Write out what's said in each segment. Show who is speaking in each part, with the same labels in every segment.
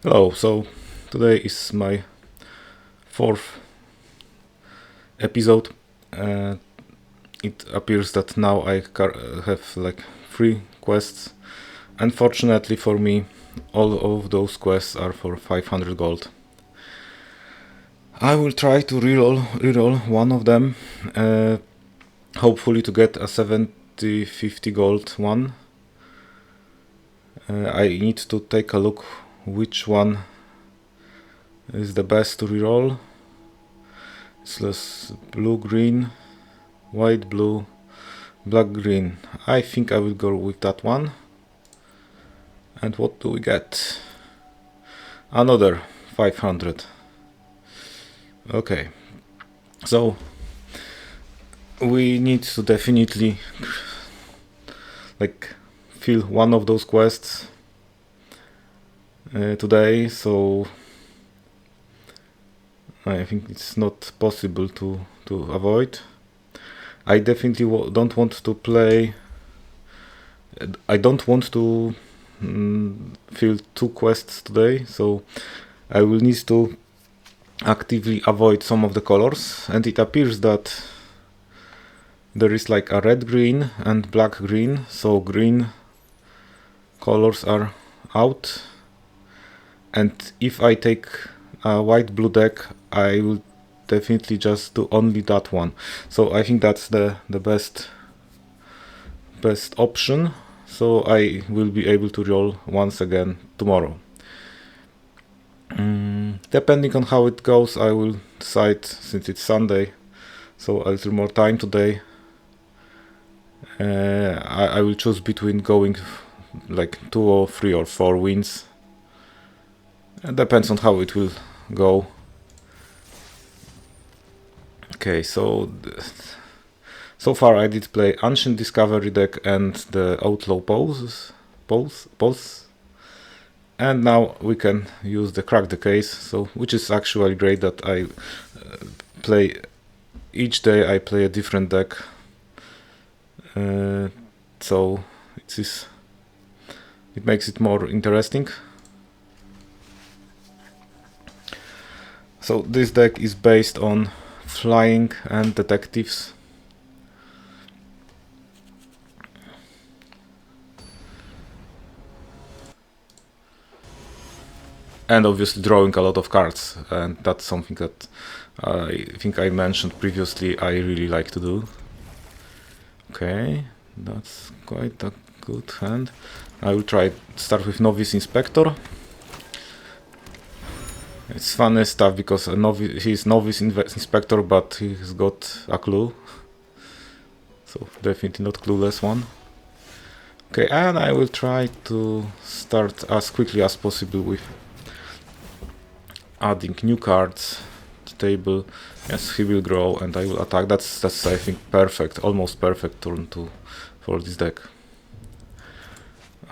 Speaker 1: Hello, so today is my fourth episode. Uh, it appears that now I have like 3 quests. Unfortunately for me, all of those quests are for 500 gold. I will try to reroll one of them, hopefully to get a 50 gold one. I need to take a look which one is the best to reroll. It's less blue, green, white, blue, black, green. I think I will go with that one. And what do we get? Another 500. Okay. So we need to definitely like fill one of those quests today. So I think it's not possible to avoid. I definitely don't want to play. I don't want to fill 2 quests today, so I will need to actively avoid some of the colors. And it appears that there is like a red green and black green, so green colors are out. And if I take a white blue deck, I will definitely just do only that one. So I think that's the best option. So I will be able to roll once again tomorrow. Depending on how it goes, I will decide, since it's Sunday, so a little more time today. I will choose between going like 2 or 3 or 4 wins. It depends on how it will go. Okay, so far I did play Ancient Discovery deck and the Outlaw Pulse. And now we can use the Crack the Case, so which is actually great that I play each day. I play a different deck, so it makes it more interesting. So this deck is based on flying and detectives. And obviously drawing a lot of cards, and that's something that I think I mentioned previously I really like to do. Okay, that's quite a good hand. I will start with Novice Inspector. It's funny stuff because he's Novice Inspector, but he's got a clue. So definitely not clueless one. Okay, and I will try to start as quickly as possible with adding new cards to the table. Yes, he will grow and I will attack. That's I think perfect, almost perfect turn for this deck.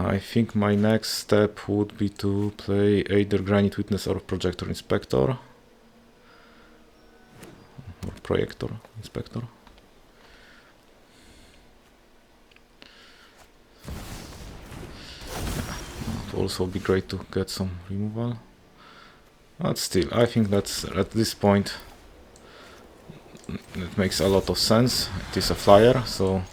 Speaker 1: I think my next step would be to play either Granite Witness or Projector Inspector. Or Projector Inspector. It would also be great to get some removal. But still, I think that's at this point it makes a lot of sense. It is a flyer, so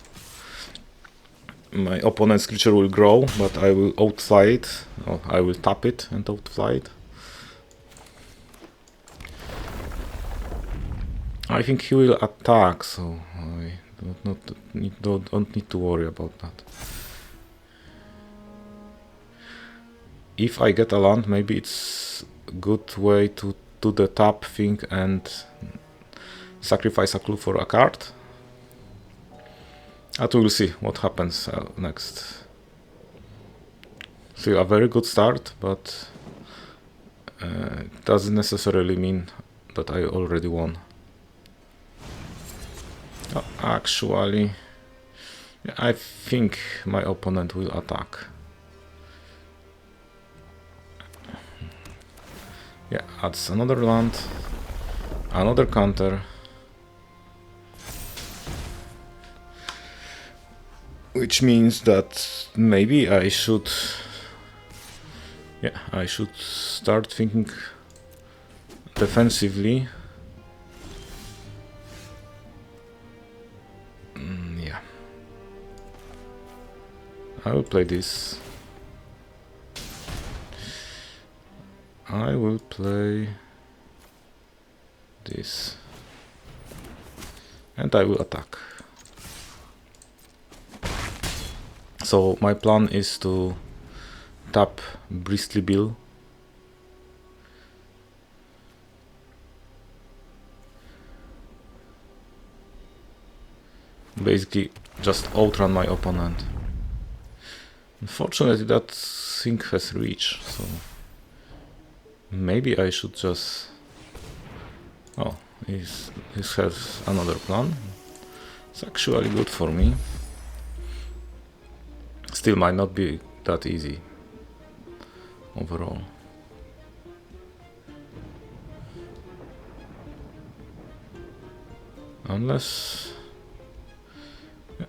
Speaker 1: my opponent's creature will grow, but I will outfly it. Or I will tap it and outfly it. I think he will attack, so I don't need to worry about that. If I get a land, maybe it's a good way to do the tap thing and sacrifice a clue for a card. But we will see what happens next. Still a very good start, but it doesn't necessarily mean that I already won. Actually, I think my opponent will attack. Yeah, adds another land, another counter. Which means that maybe I should Yeah, I should start thinking defensively. Yeah. I will play this. I will play this. And I will attack. So my plan is to tap Bristly Bill. Basically just outrun my opponent. Unfortunately that thing has reach, so maybe I should just... Oh, he has another plan. It's actually good for me. Still might not be that easy overall. Unless... Yeah.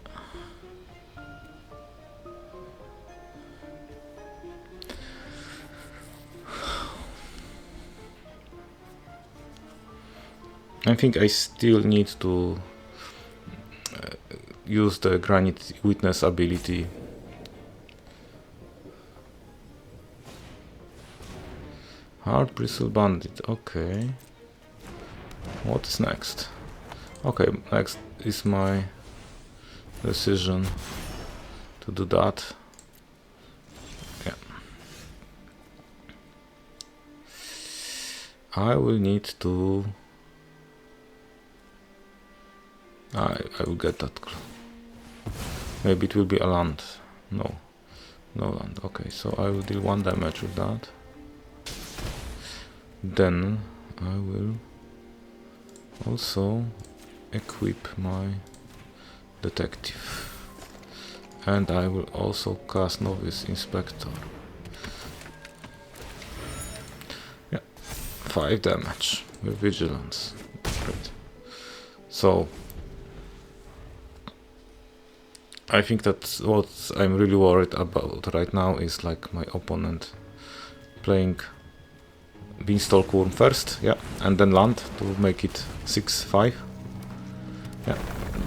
Speaker 1: I think I still need to use the Granite Witness ability. Hard Bristle Bandit, okay. What is next? Okay, next is my decision to do that. Yeah. I will need to... I will get that. Maybe it will be a land. No land. Okay, so I will deal 1 damage with that. Then I will also equip my detective. And I will also cast Novice Inspector. Yeah, 5 damage with Vigilance. Great. So I think that what I'm really worried about right now is like my opponent playing Beanstalk Worm first, yeah, and then land to make it 6-5. Yeah,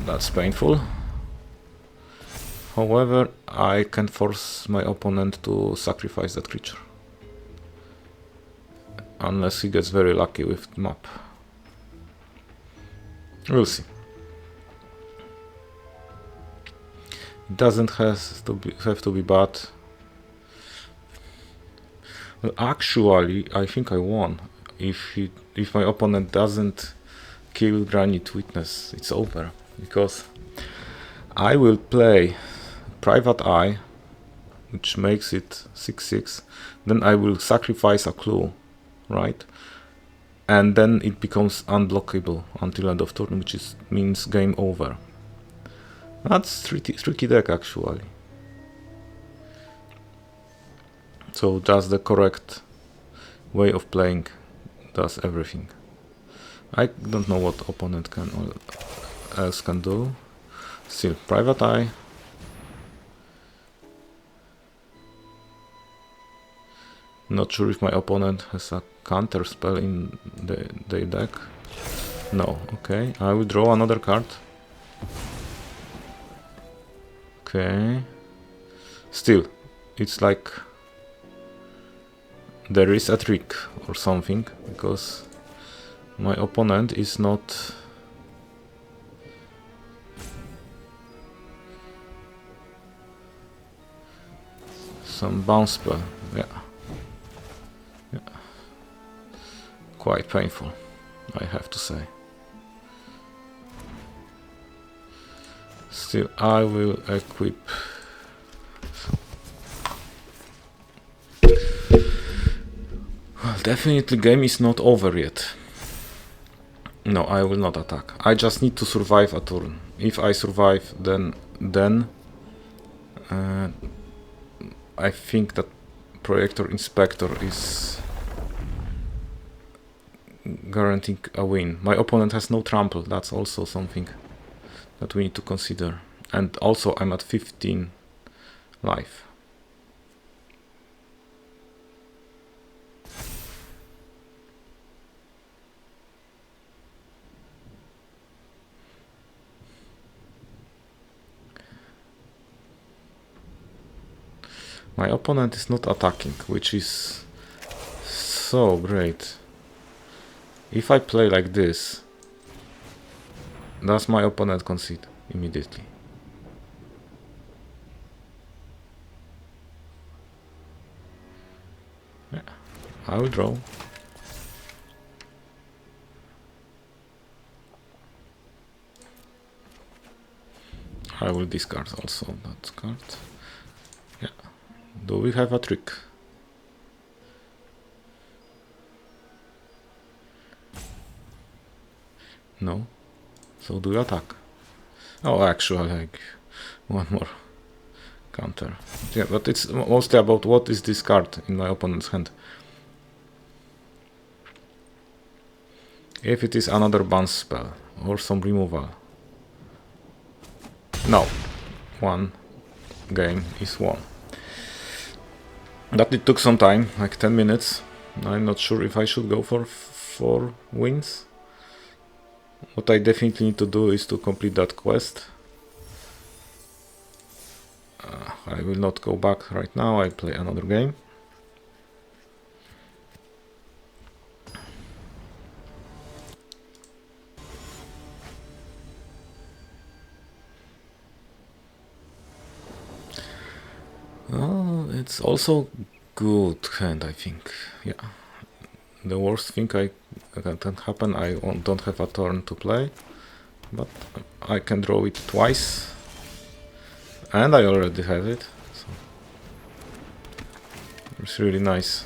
Speaker 1: that's painful. However, I can force my opponent to sacrifice that creature. Unless he gets very lucky with the map. We'll see. It doesn't have to be bad. Well, actually, I think I won. If my opponent doesn't kill Granite Witness, it's over. Because I will play Private Eye, which makes it 6-6. Then I will sacrifice a clue, right? And then it becomes unblockable until end of turn, which means game over. That's tricky deck actually. So just the correct way of playing does everything. I don't know what opponent else can do. Still, Private Eye. Not sure if my opponent has a counter spell in the deck. No, okay. I will draw another card. Okay. Still, it's like there is a trick or something, because my opponent is not... Some bounce spell, yeah. Quite painful, I have to say. Still, I will equip... Well, definitely game is not over yet. No, I will not attack. I just need to survive a turn. If I survive, then I think that Projector Inspector is guaranteeing a win. My opponent has no trample, that's also something that we need to consider. And also I'm at 15 life. My opponent is not attacking, which is so great. If I play like this, does my opponent concede immediately? Yeah, I will draw. I will discard also that card. Yeah. Do we have a trick? No. So do you attack? Oh, actually, like one more counter. Yeah, but it's mostly about what is this card in my opponent's hand. If it is another bounce spell or some removal. No. One game is won. That it took some time, like 10 minutes. I'm not sure if I should go for 4 wins. What I definitely need to do is to complete that quest. I will not go back right now, I play another game. Oh, it's also good hand, I think. Yeah. The worst thing that can happen, I don't have a turn to play, but I can draw it twice, and I already have it. So it's really nice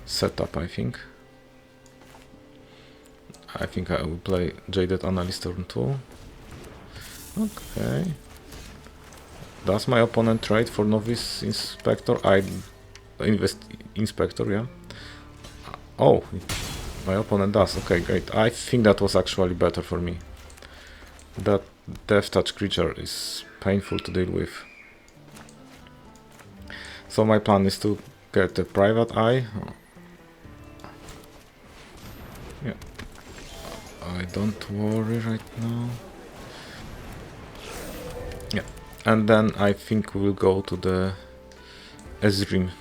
Speaker 1: setup, I think. I think I will play Jaded Analyst turn 2. Okay. Does my opponent trade for Novice Inspector? I invest Inspector, yeah. Oh, my opponent does. Okay, great. I think that was actually better for me. That Death Touch creature is painful to deal with. So my plan is to get a private eye. Yeah. I don't worry right now. Yeah. And then I think we'll go to the Ezreal.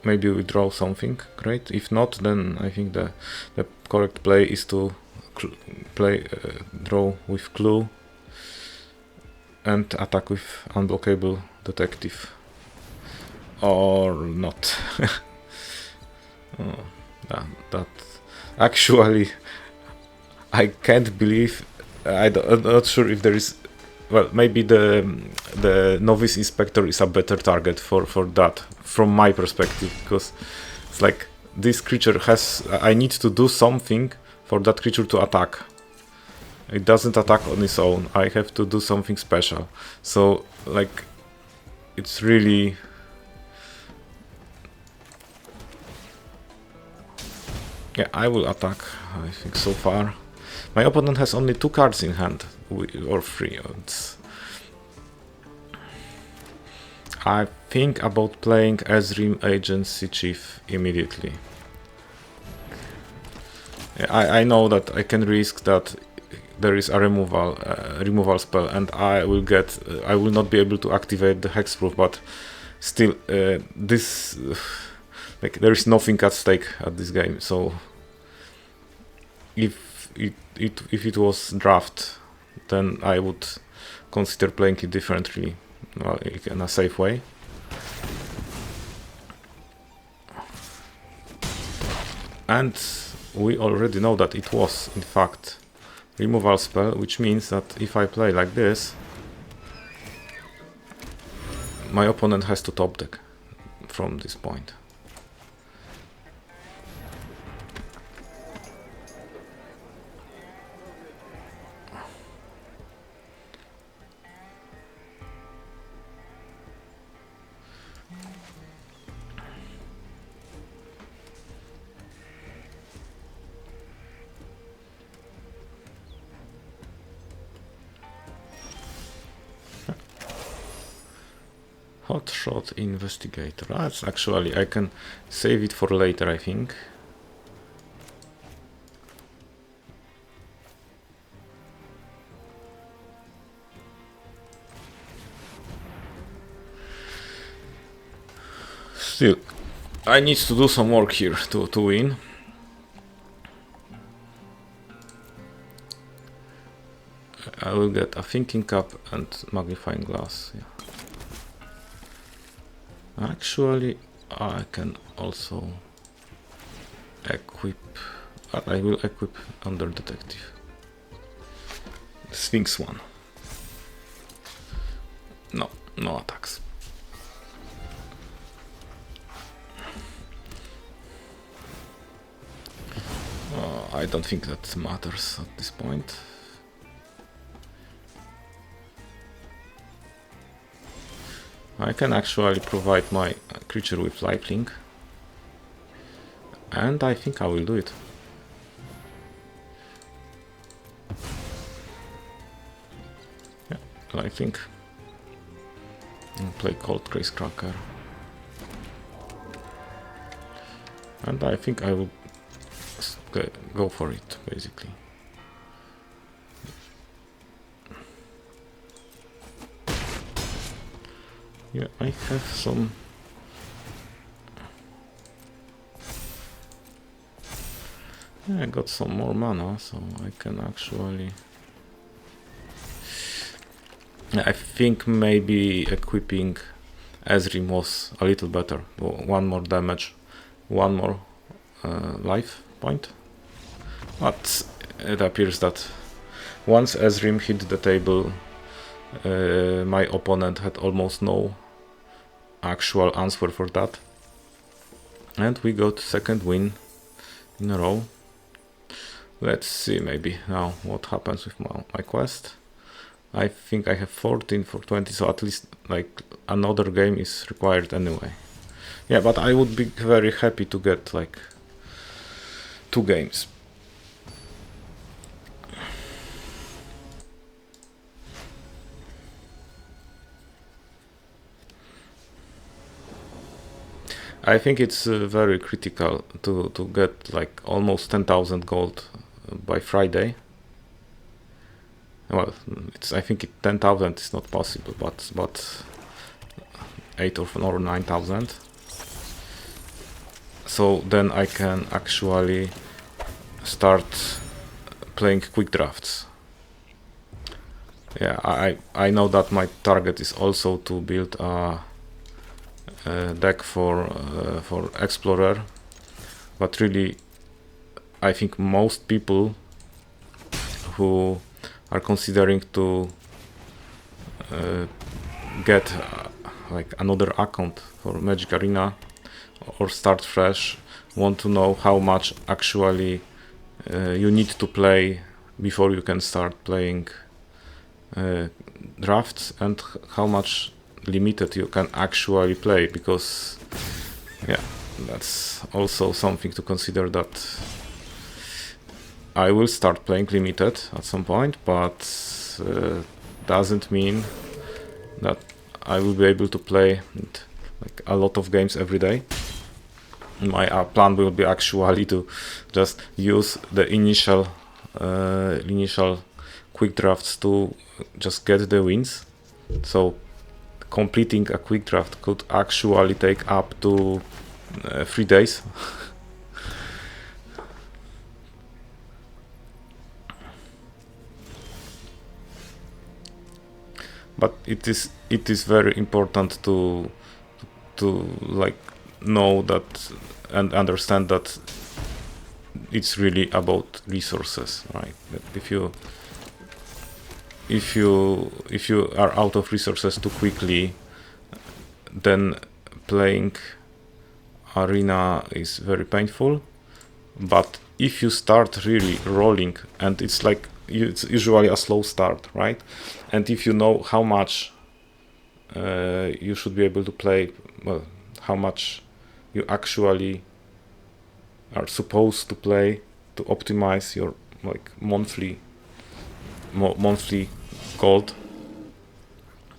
Speaker 1: Maybe we draw something great. If not, then I think the correct play is to draw with Clue and attack with Unblockable Detective. Or not. Oh, that actually, I can't believe. I'm not sure if there is. Well, maybe the Novice Inspector is a better target for that, from my perspective, because it's like this creature has. I need to do something for that creature to attack. It doesn't attack on its own. I have to do something special. So, like, it's really. Yeah, I will attack. I think so far. My opponent has only 2 cards in hand, or 3. I think about playing Ezreal Agency Chief immediately. I know that I can risk that there is a removal spell, and I will not be able to activate the hexproof. But still, this like there is nothing at stake at this game. So if it was draft, then I would consider playing it differently, in a safe way. And we already know that it was, in fact, removal spell, which means that if I play like this, my opponent has to top deck from this point. Hotshot Investigator. That's actually, I can save it for later, I think. Still, I need to do some work here to win. I will get a thinking cap and magnifying glass. Yeah. Actually, I can also equip. I will equip under detective. Sphinx one. No attacks. I don't think that matters at this point. I can actually provide my creature with lifelink, and I think I will do it. Yeah, lifelink. And play Cold Grace Cracker. And I think I will go for it, basically. Yeah, I have some... Yeah, I got some more mana, so I can actually... I think maybe equipping Ezreal was a little better. One more damage, one more life point. But it appears that once Ezreal hit the table, my opponent had almost no actual answer for that. And we got second win in a row. Let's see maybe now what happens with my quest. I think I have 14 for 20, so at least like another game is required anyway. Yeah, but I would be very happy to get like 2 games. I think it's very critical to get like almost 10,000 gold by Friday. Well, I think 10,000 is not possible, but 8 or 9,000. So then I can actually start playing quick drafts. Yeah, I know that my target is also to build a deck for Explorer, but really I think most people who are considering to get like another account for Magic Arena or start fresh want to know how much actually you need to play before you can start playing drafts, and how much limited you can actually play, because yeah, that's also something to consider, that I will start playing limited at some point, but doesn't mean that I will be able to play like a lot of games every day. My plan will be actually to just use the initial quick drafts to just get the wins. So completing a quick draft could actually take up to 3 days. But it is very important to like know that and understand that it's really about resources, right? That if you are out of resources too quickly, then playing arena is very painful. But if you start really rolling, and it's like it's usually a slow start, right? And if you know how much you should be able to play, well, how much you actually are supposed to play to optimize your like monthly gold,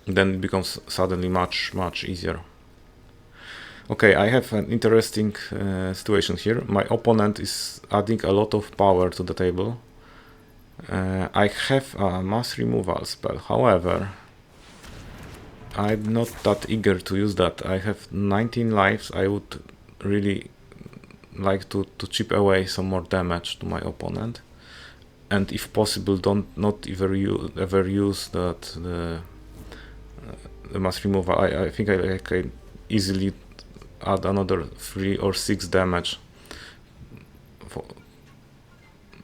Speaker 1: then it becomes suddenly much easier. Okay, I have an interesting situation here. My opponent is adding a lot of power to the table. I have a mass removal spell, however I'm not that eager to use that. I have 19 lives. I would really like to chip away some more damage to my opponent, and if possible, not ever use the mass removal. I think I can easily add another 3 or 6 damage.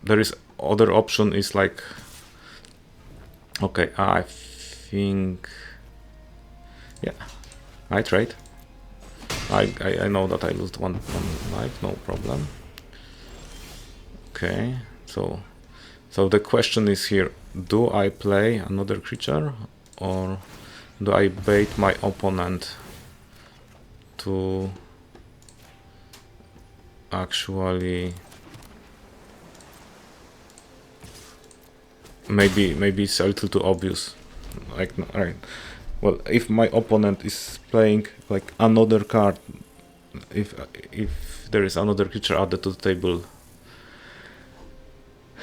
Speaker 1: There is other option is like, okay, I think, yeah, I trade. I know that I lost one life, no problem. Okay, so the question is here, do I play another creature or do I bait my opponent to actually maybe it's a little too obvious, like, right? Well, if my opponent is playing like another card, if there is another creature added to the table,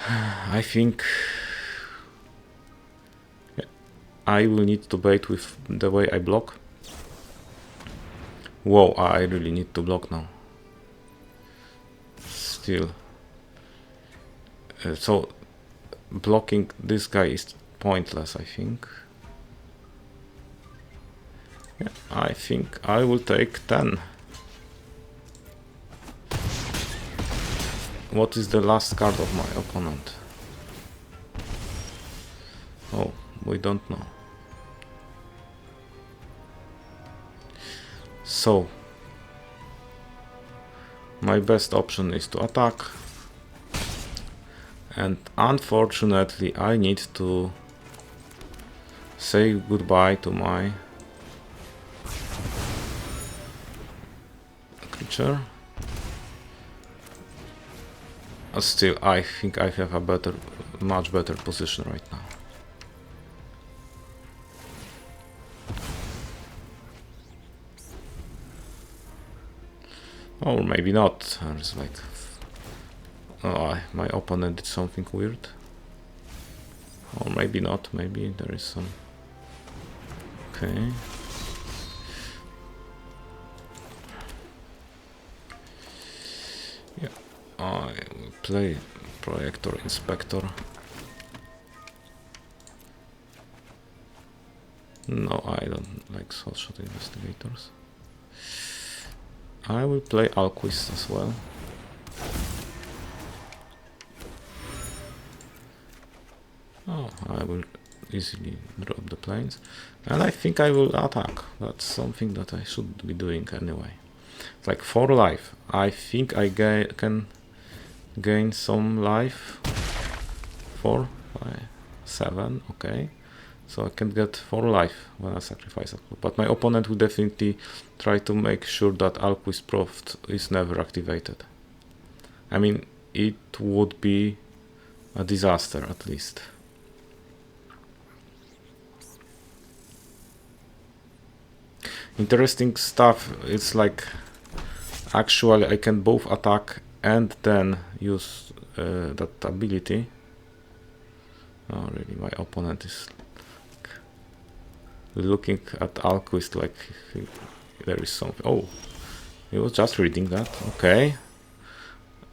Speaker 1: I think I will need to bait with the way I block. Whoa, I really need to block now. Still. So blocking this guy is pointless, I think. Yeah, I think I will take 10. What is the last card of my opponent? Oh, we don't know. So my best option is to attack, and unfortunately I need to say goodbye to my creature. Still, I think I have a much better position right now. Or maybe not. There's like, oh, my opponent did something weird. Or maybe not. Maybe there is some. Okay. Yeah, I will play Projector Inspector. No, I don't like Soulshot Investigators. I will play Alquist as well. Oh, I will easily drop the planes. And I think I will attack. That's something that I should be doing anyway. It's like 4 life. I think I can gain some life. 4, 5, 7, okay. So I can get 4 life when I sacrifice a clue. But my opponent will definitely try to make sure that Alquist Prof is never activated. I mean, it would be a disaster at least. Interesting stuff. It's like, actually I can both attack and then use that ability. Oh really, my opponent is looking at Alquist like there is something. Oh, he was just reading that. Okay.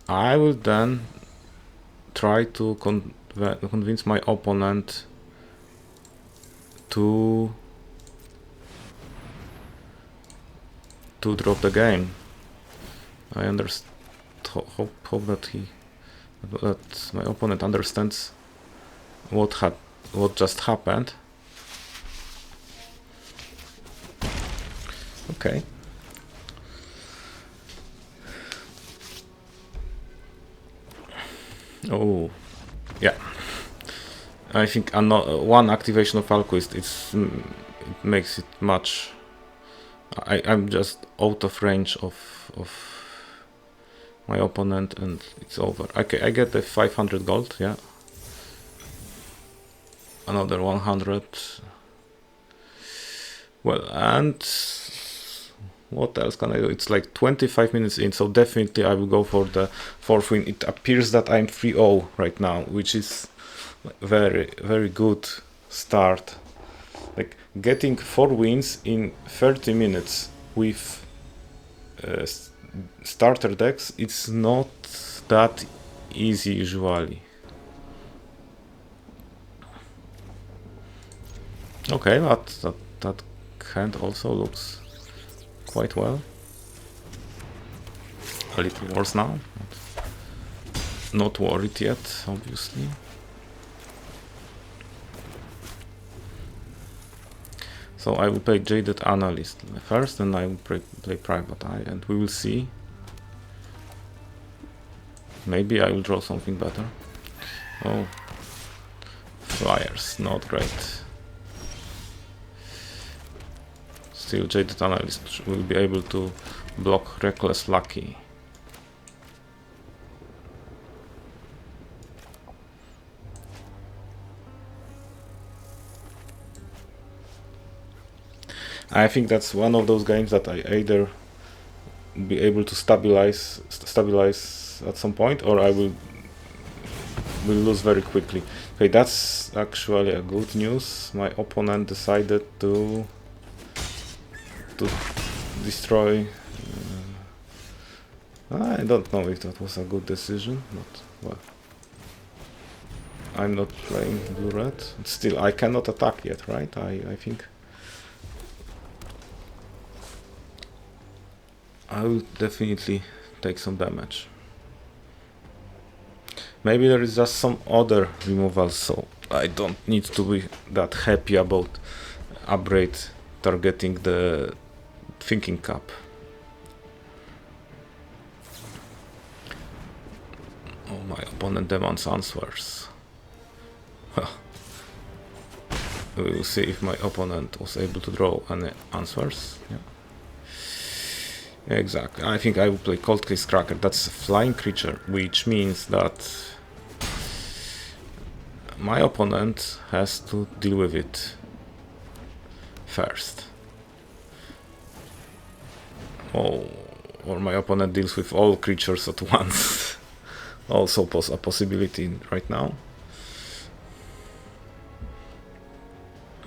Speaker 1: I will then try to convince my opponent to drop the game. I understand. Hope that my opponent understands what just happened. Okay. Oh, yeah. I think one activation of Alquist it makes it much. I'm just out of range of my opponent, and it's over. Okay, I get the 500 gold. Yeah. Another 100. Well, and what else can I do? It's like 25 minutes in, so definitely I will go for the 4th win. It appears that I'm 3-0 right now, which is very, very good start. Like getting 4 wins in 30 minutes with starter decks, it's not that easy usually. Okay, but that hand also looks quite well. A little worse now. Not worried yet, obviously. So I will play Jaded Analyst first, and I will play Private Eye, and we will see. Maybe I will draw something better. Oh, flyers, not great. Still, Jaded Analyst will be able to block Reckless Lucky. I think that's one of those games that I either be able to stabilize at some point, or I will lose very quickly. Okay, that's actually a good news. My opponent decided to destroy. I don't know if that was a good decision, but well. I'm not playing blue-red. Still, I cannot attack yet, right? I think I will definitely take some damage. Maybe there is just some other removal, so I don't need to be that happy about upgrade targeting the thinking cap. Oh, my opponent demands answers. We will see if my opponent was able to draw any answers. Yeah. Exactly. I think I will play Cold Case Cracker. That's a flying creature, which means that my opponent has to deal with it first. Oh, or my opponent deals with all creatures at once. Also a possibility right now.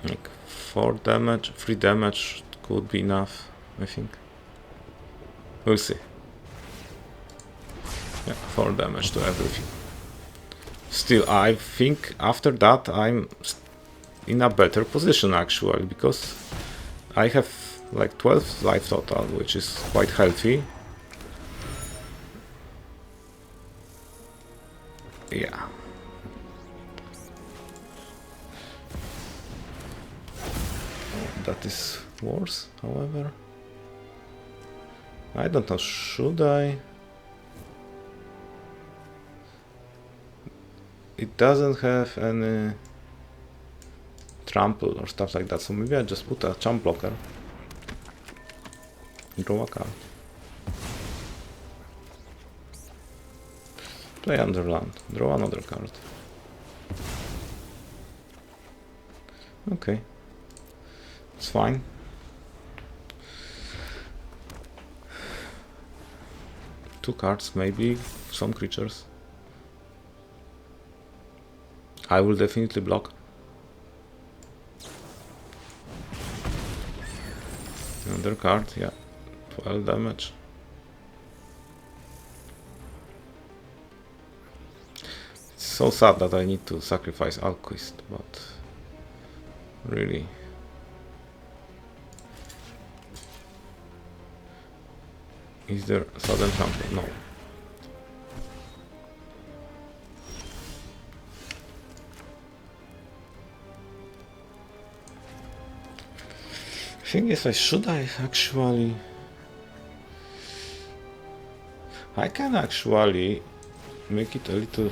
Speaker 1: Like 4 damage, 3 damage could be enough, I think. We'll see. Yeah, 4 damage to everything. Still, I think after that I'm in a better position actually, because I have like 12 life total, which is quite healthy. Yeah. Oh, that is worse, however. I don't know, should I? It doesn't have any trample or stuff like that, so maybe I just put a chump blocker. Draw a card. Play Underland. Draw another card. Okay. It's fine. Two cards, maybe some creatures. I will definitely block. Another card, yeah. 12 damage. It's so sad that I need to sacrifice Alquist, but really. Is there sudden trample? No. Thing is, should I actually? I can actually make it a little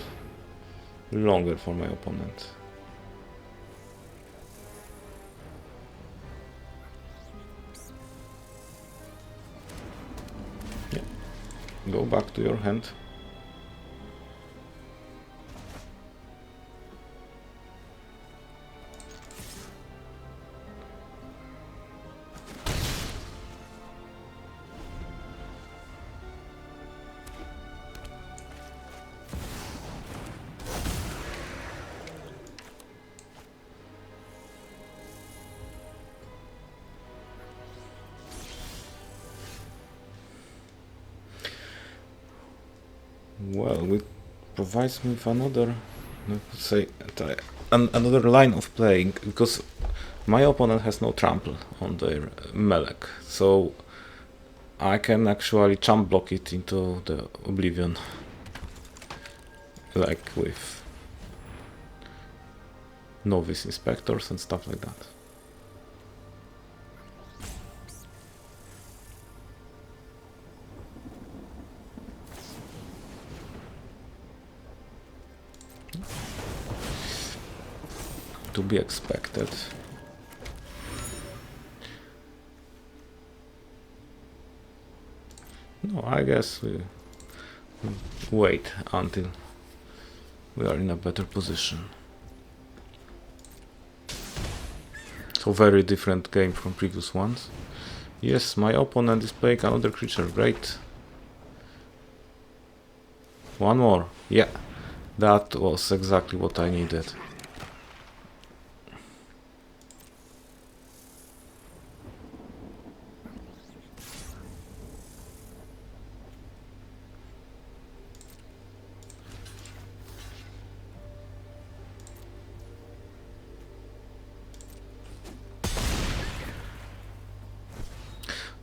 Speaker 1: longer for my opponent. Yeah. Go back to your hand. Well, it provides me with another, I could say, another line of playing, because my opponent has no trample on their Melek, so I can actually chump block it into the oblivion, like with novice inspectors and stuff like that. To be expected. No, I guess we wait until we are in a better position. So very different game from previous ones. Yes, my opponent is playing another creature, great. One more, yeah, that was exactly what I needed.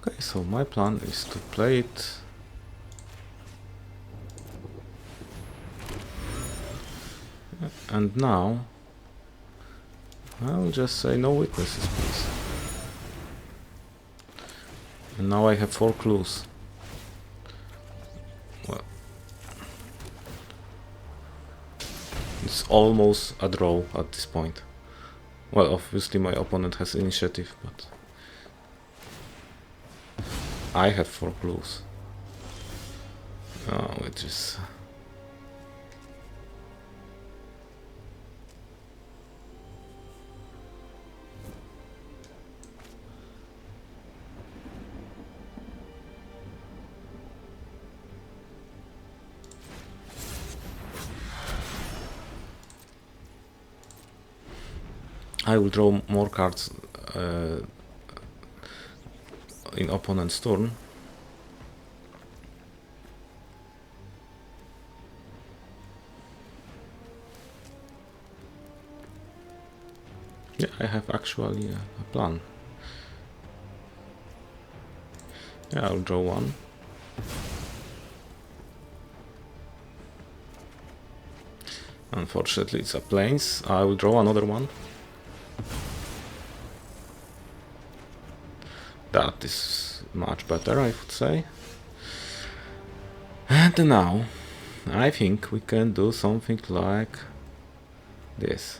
Speaker 1: Okay, so my plan is to play it and now I'll just say no witnesses, please. And now I have 4 clues. Well, it's almost a draw at this point. Well, obviously my opponent has initiative, but I have 4 clues. Which is... I will draw more cards in opponent's turn. Yeah, I have actually a plan. Yeah, I'll draw one. Unfortunately, it's a plains. I will draw another one. That is much better, I would say. And now, I think we can do something like this.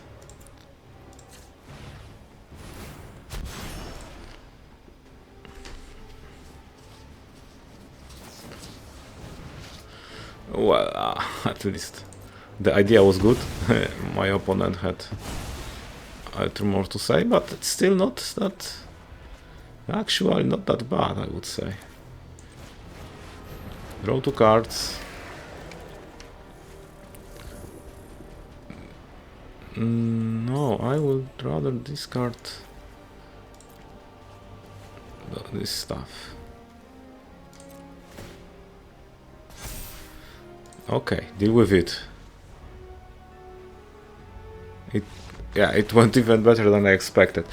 Speaker 1: Well, at least the idea was good. My opponent had a little more to say, but it's still not that... Actually, not that bad, I would say. Draw 2 cards. No, I would rather discard this stuff. Okay, deal with it. Yeah, it went even better than I expected.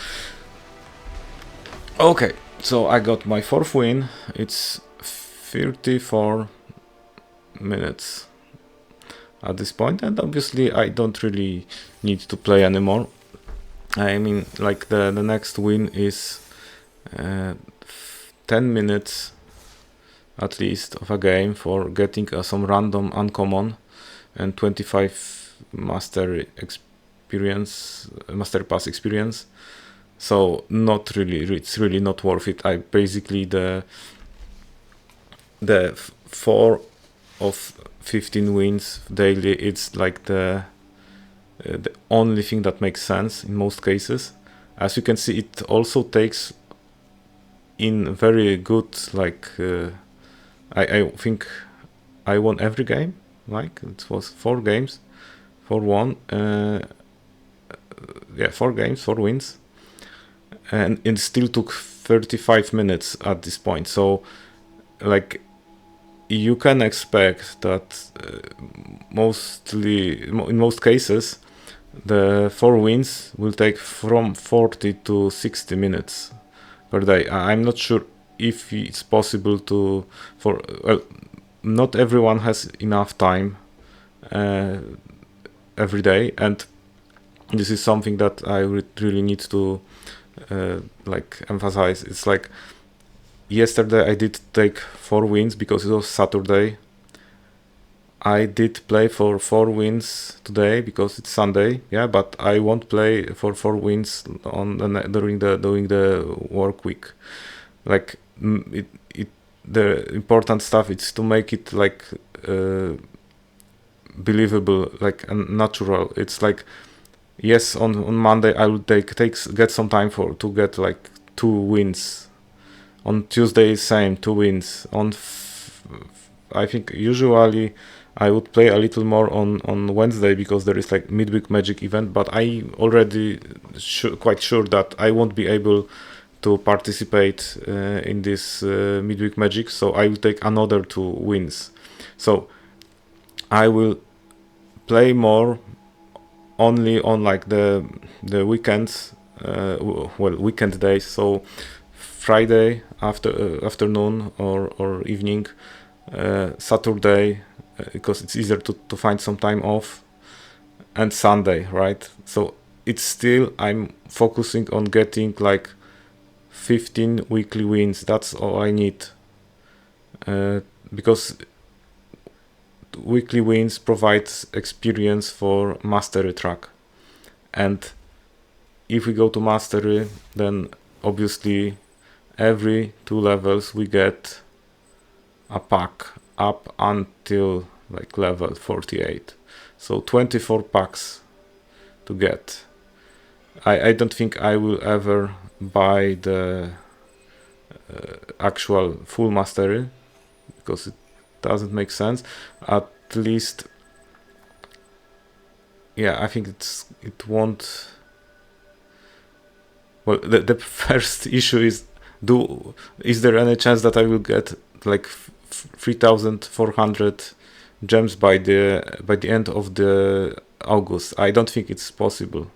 Speaker 1: Okay, so I got my 4th win. It's 34 minutes at this point, and obviously I don't really need to play anymore. I mean, like the next win is 10 minutes at least of a game for getting some random uncommon and 25 master pass experience. So not really, it's really not worth it. I basically the 4 of 15 wins daily, it's like the only thing that makes sense in most cases. As you can see, it also takes in very good, like I think I won every game. Like it was 4 games, 4-1. Yeah, 4 games, 4 wins, and it still took 35 minutes at this point. So like you can expect that in most cases, the 4 wins will take from 40 to 60 minutes per day. I'm not sure if it's possible to, for well, not everyone has enough time every day, and this is something that I really need to like emphasize. It's like yesterday I did take 4 wins because it was Saturday. I did play for 4 wins today because it's Sunday, yeah, but I won't play for 4 wins on during the work week. Like the important stuff is to make it like believable, like natural. It's like, yes, on Monday I will get some time to get like 2 wins. On Tuesday, same 2 wins. I think usually I would play a little more on Wednesday because there is like midweek magic event, but I already quite sure that I won't be able to participate in this midweek magic, so I will take another 2 wins. So I will play more only on like the weekends, weekend days. So Friday afternoon or evening, Saturday, because it's easier to find some time off, and Sunday, right? So it's still, I'm focusing on getting like 15 weekly wins. That's all I need, because weekly wins provides experience for mastery track, and if we go to mastery, then obviously every 2 levels we get a pack up until like level 48, so 24 packs to get. I don't think I will ever buy the actual full mastery because it doesn't make sense. At least, yeah, I think it won't. Well, the first issue is there any chance that I will get like 3,400 gems by the end of the August? I don't think it's possible.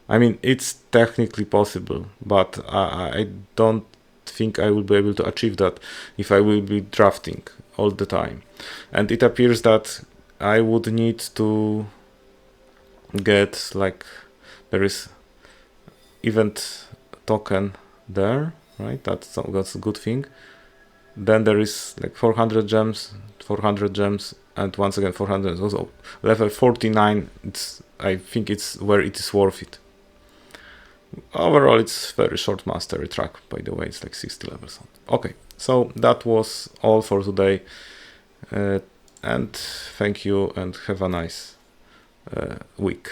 Speaker 1: I mean, it's technically possible, but I don't think I will be able to achieve that if I will be drafting all the time. And it appears that I would need to get like, there is event token there, right? That's a good thing. Then there is like 400 gems, and once again 400. Also level 49, I think it's where it is worth it. Overall, it's very short mastery track, by the way. It's like 60 levels. Okay, so that was all for today, and thank you and have a nice week.